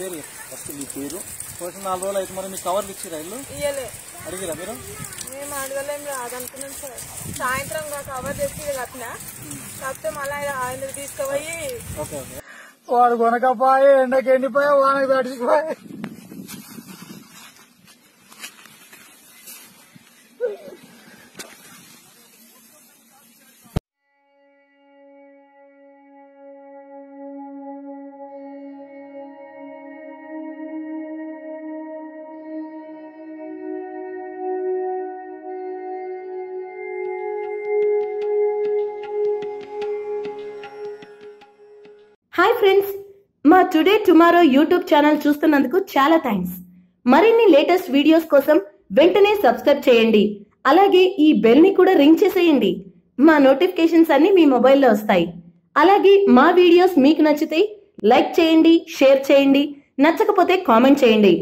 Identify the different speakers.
Speaker 1: పేరు ఫస్ట్ మీ పేరు కోసం 4 రోజులు అయితే మరి మీకు కవర్లు ఇచ్చిరా ఇల్లు అడిగిరా మీరు?
Speaker 2: మేము అడగలేం రాదనుకున్నాం సార్. సాయంత్రం కవర్ తెచ్చి కట్టినా కాకపోతే మళ్ళీ ఆయన తీసుకుపోయి
Speaker 1: వాడు కొనకపోయే ఎండకి ఎండిపోయా వానకు తడిచిపోయా.
Speaker 3: హాయ్ ఫ్రెండ్స్, మా టుడే టుమారో యూట్యూబ్ ఛానల్ చూస్తున్నందుకు చాలా థ్యాంక్స్. మరిన్ని లేటెస్ట్ వీడియోస్ కోసం వెంటనే సబ్స్క్రైబ్ చేయండి. అలాగే ఈ బెల్ ని కూడా రింగ్ చేసేయండి. మా నోటిఫికేషన్స్ అన్ని మీ మొబైల్లో వస్తాయి. అలాగే మా వీడియోస్ మీకు నచ్చితే లైక్ చేయండి, షేర్ చేయండి, నచ్చకపోతే కామెంట్ చేయండి.